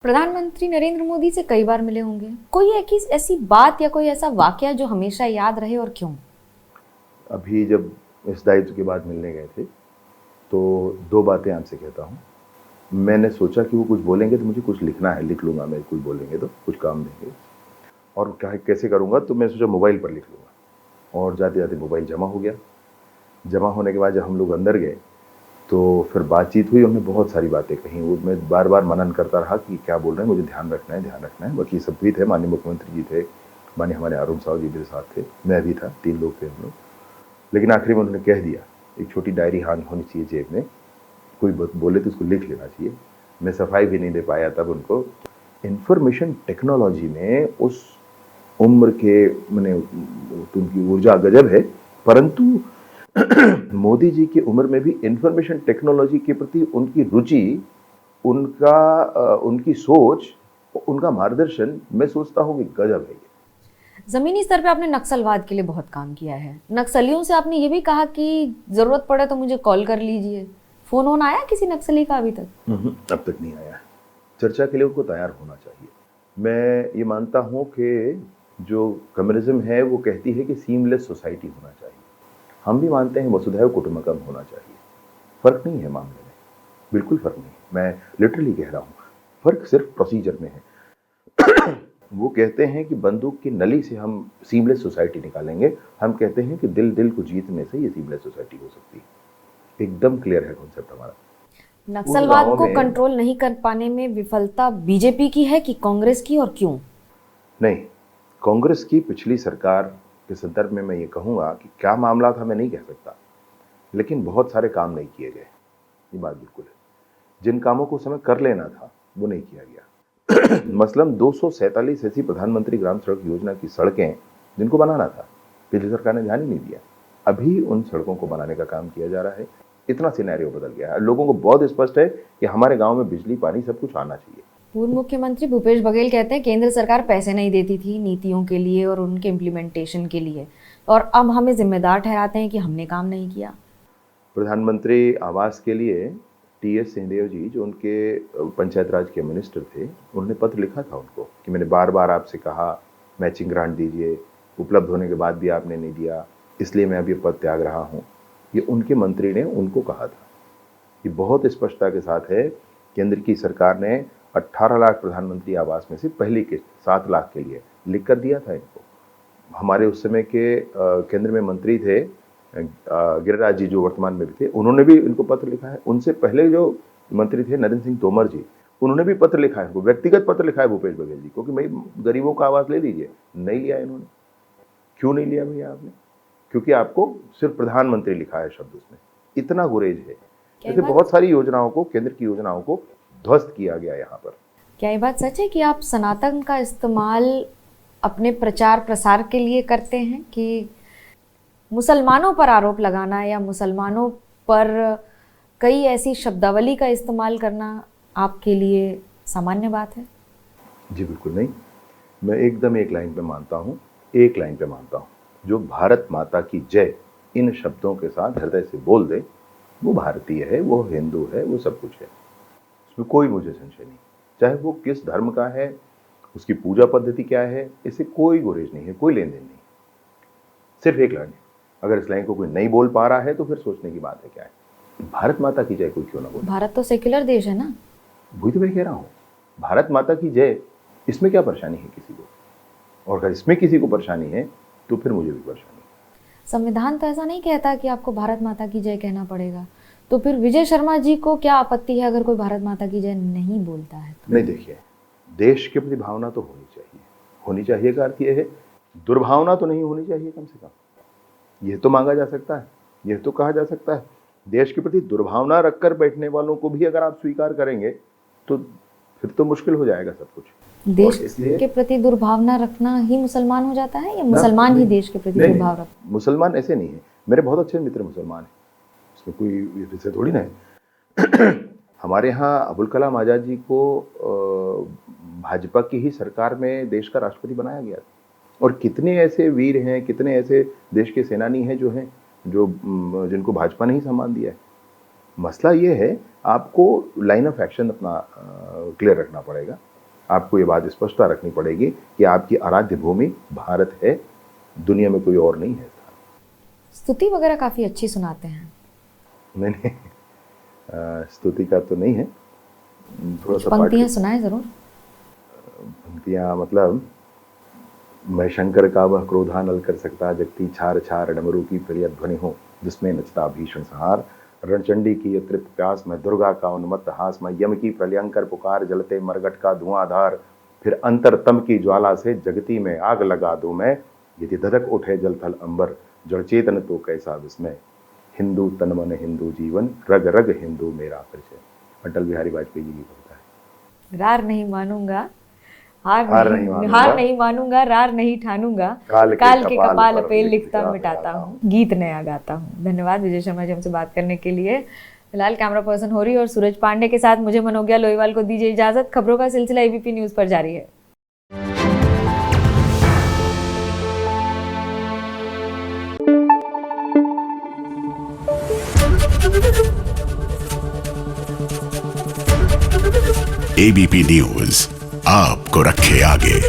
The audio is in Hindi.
प्रधानमंत्री नरेंद्र मोदी से कई बार मिले होंगे, कोई ऐसी बात या कोई ऐसा वाकया जो हमेशा याद रहे और क्यों? अभी जब इस दायित्व के बाद मिलने गए थे तो दो बातें आपसे कहता हूँ। मैंने सोचा कि वो कुछ बोलेंगे तो मुझे कुछ लिखना है, लिख लूँगा मैं, कुछ बोलेंगे तो कुछ काम देंगे और क्या कैसे करूँगा, तो मैं सोचा मोबाइल पर लिख लूँगा और जाते जाते मोबाइल जमा हो गया। जमा होने के बाद जब हम लोग अंदर गए तो फिर बातचीत हुई, हमने बहुत सारी बातें कहीं। वो मैं बार बार मनन करता रहा कि क्या बोल रहे हैं, मुझे ध्यान रखना है। बाकी सब भी थे, माननीय मुख्यमंत्री जी थे, माननीय हमारे अरुण साहु जी मेरे साथ थे, मैं भी था, 3 लोग थे हम लोग। लेकिन आखिरी में उन्होंने कह दिया, एक छोटी डायरी हाँ होनी चाहिए जेब में, कोई बोले तो उसको लिख लेना चाहिए। मैं सफाई भी नहीं दे पाया तब उनको। इंफॉर्मेशन टेक्नोलॉजी में उस उम्र के मैंने तो उनकी ऊर्जा गजब है, परंतु मोदी जी की उम्र में भी इंफॉर्मेशन टेक्नोलॉजी के प्रति उनकी रुचि, उनकी सोच, उनका मार्गदर्शन, मैं सोचता हूँ कि गजब है। जमीनी स्तर पे आपने नक्सलवाद के लिए बहुत काम किया है। नक्सलियों से आपने ये भी कहा कि जरूरत पड़े तो मुझे कॉल कर लीजिए। फोन आया किसी नक्सली का अभी तक? अब तक नहीं आया। चर्चा के लिए उनको तैयार होना चाहिए। मैं ये मानता हूँ कि जो कम्युनिज्म है वो कहती है कि सीमलेस सोसाइटी होना चाहिए। हम भी मानते हैं वसुधैव कुटुंबकम होना चाहिए। फर्क नहीं है मामले में, बिल्कुल फर्क नहीं है। मैं लिटरली कह रहा हूँ, फर्क सिर्फ प्रोसीजर में है। वो कहते हैं कि बंदूक की नली से हम सीमलेस सोसाइटी निकालेंगे, हम कहते हैं कि दिल दिल को जीतने से ये सीमलेस सोसाइटी हो सकती है। एकदम क्लियर है कॉन्सेप्ट हमारा। नक्सलवाद को कंट्रोल नहीं कर पाने में विफलता बीजेपी की है कि कांग्रेस की, और क्यों? नहीं, कांग्रेस की पिछली सरकार के संदर्भ में मैं ये कहूँगा कि क्या मामला था मैं नहीं कह सकता, लेकिन बहुत सारे काम नहीं किए गए, ये बात बिल्कुल है। जिन कामों को समय कर लेना था वो नहीं किया गया। मसलन 247 ऐसी प्रधानमंत्री ग्राम सड़क योजना की सड़कें जिनको बनाना था, पिछली सरकार ने ध्यान ही नहीं दिया। अभी उन सड़कों को बनाने का काम किया जा रहा है। इतना सिनेरियो बदल गया है, लोगों को बहुत स्पष्ट है कि हमारे गांव में बिजली पानी सब कुछ आना चाहिए। पूर्व मुख्यमंत्री भूपेश बघेल कहते हैं केंद्र सरकार पैसे नहीं देती थी नीतियों के लिए और उनके इम्प्लीमेंटेशन के लिए, और अब हमें जिम्मेदार ठहराते हैं कि हमने काम नहीं किया। प्रधानमंत्री आवास के लिए टी.एस. सिंहदेव जी, जो उनके पंचायत राज के मिनिस्टर थे, उन्होंने पत्र लिखा था उनको कि मैंने बार बार आपसे कहा मैचिंग ग्रांट दीजिए, उपलब्ध होने के बाद भी आपने नहीं दिया, इसलिए मैं अभी पद त्याग रहा हूँ। ये उनके मंत्री ने उनको कहा था। ये बहुत स्पष्टता के साथ है। केंद्र की सरकार ने 18 लाख प्रधानमंत्री आवास में से पहली किस्त 7 लाख के लिए लिख कर दिया था इनको। हमारे उस समय के केंद्र में मंत्री थे गिरिराज जी, जो वर्तमान में भी थे, उन्होंने भी इनको पत्र लिखा है। उनसे पहले जो मंत्री थे नरेंद्र सिंह तोमर जी, उन्होंने भी पत्र लिखा है, व्यक्तिगत पत्र लिखा है भूपेश बघेल जी को कि भाई गरीबों का आवास ले लीजिए। नहीं लिया इन्होंने। क्यों नहीं लिया भैया आपने? क्योंकि आपको सिर्फ प्रधानमंत्री लिखा है शब्द उसमें। इतना गुरेज है। ऐसे बहुत सारी योजनाओं को, केंद्र की योजनाओं को ध्वस्त किया गया यहाँ पर। क्या ये बात सच है कि आप सनातन का इस्तेमाल अपने प्रचार प्रसार के लिए करते हैं, कि मुसलमानों पर आरोप लगाना या मुसलमानों पर कई ऐसी शब्दावली का इस्तेमाल करना आपके लिए सामान्य बात है? जी बिल्कुल नहीं। मैं एकदम एक लाइन पे मानता हूँ, जो भारत माता की जय इन शब्दों के साथ हृदय से बोल दे, वो भारतीय है, वो हिंदू है, वो सब कुछ है। उसमें कोई मुझे संशय नहीं। चाहे वो किस धर्म का है, उसकी पूजा पद्धति क्या है, इससे कोई गुरेज नहीं है, कोई लेन देन नहीं। सिर्फ एक लाइन है। अगर इस लाइन को कोई नहीं बोल पा रहा है तो फिर सोचने की बात है क्या है। भारत माता की जय कोई क्यों ना बोले? भारत तो सेक्युलर देश है ना। वही तो मैं कह रहा हूँ, भारत माता की जय, इसमें क्या परेशानी है किसी को? और अगर इसमें किसी को परेशानी है तो फिर मुझे भी परेशानी है। संविधान तो ऐसा नहीं कहता कि आपको भारत माता की जय कहना पड़ेगा। तो फिर विजय शर्मा जी को क्या आपत्ति है अगर कोई भारत माता की जय नहीं बोलता है तो? नहीं, देखिए, देश के प्रति भावना तो होनी चाहिए का अर्थ यह है दुर्भावना तो नहीं होनी चाहिए। कम से कम यह तो मांगा जा सकता है, यह तो कहा जा सकता है। देश के प्रति दुर्भावना रखकर बैठने वालों को भी अगर आप स्वीकार करेंगे तो फिर तो मुश्किल हो जाएगा सब कुछ। देश के प्रति दुर्भावना रखना ही मुसलमान हो जाता है, या मुसलमान ही देश के प्रति दुर्भाव रखता? मुसलमान ऐसे नहीं है। मेरे बहुत अच्छे मित्र मुसलमान हैं, इसमें कोई विषय थोड़ी ना है। हमारे यहाँ अबुल कलाम आज़ाद जी को भाजपा की ही सरकार में देश का राष्ट्रपति बनाया गया। और कितने ऐसे वीर हैं, कितने ऐसे देश के सेनानी हैं जो जिनको भाजपा ने ही सम्मान दिया है। मसला ये है, आपको लाइन ऑफ एक्शन अपना क्लियर रखना पड़ेगा। आपको ये बात स्पष्टता रखनी पड़ेगी कि आपकी आराध्य भूमि भारत है, दुनिया में कोई और नहीं है। स्तुति वगैरह काफ़ी अच्छी सुनाते हैं। मैंने स्तुति का तो नहीं है, थोड़ा सा पंक्तियाँ सुनाएं ज़रूर। पंक्तियाँ मतलब, मैं शंकर का वह क्रोधा नल कर सकता, जगती छार छार डमरू की प्रिय ध्वनि हो, जिसमें नचता भीषण संहार। रणचंडी की ये तृप्त प्यास, मैं दुर्गा का उन्मत्त हास, मैं यम की प्रलयंकर पुकार, जलते मरगट का धुआंधार। फिर अंतरतम की ज्वाला से जगती में आग लगा दूं मैं, यदि धधक उठे जल थल अंबर, जड़ चेतन तो कैसा विस्मय। हिंदू तन मन हिंदू जीवन, रग रग हिंदू मेरा परिचय। अटल बिहारी वाजपेयी जी की कविता है। रार नहीं मानूंगा, हार नहीं मानूंगा, रार नहीं ठानूंगा, काल के कपाल पे लिखता मिटाता हूँ, गीत नया गाता हूँ। धन्यवाद विजय शर्मा जी हमसे बात करने के लिए। फिलहाल कैमरा पर्सन होरी और सूरज पांडे के साथ मुझे मनोज्ञा लोईवाल को दीजिए इजाजत। खबरों का सिलसिला एबीपी न्यूज पर जारी है। एबीपी न्यूज आपको रखे आगे।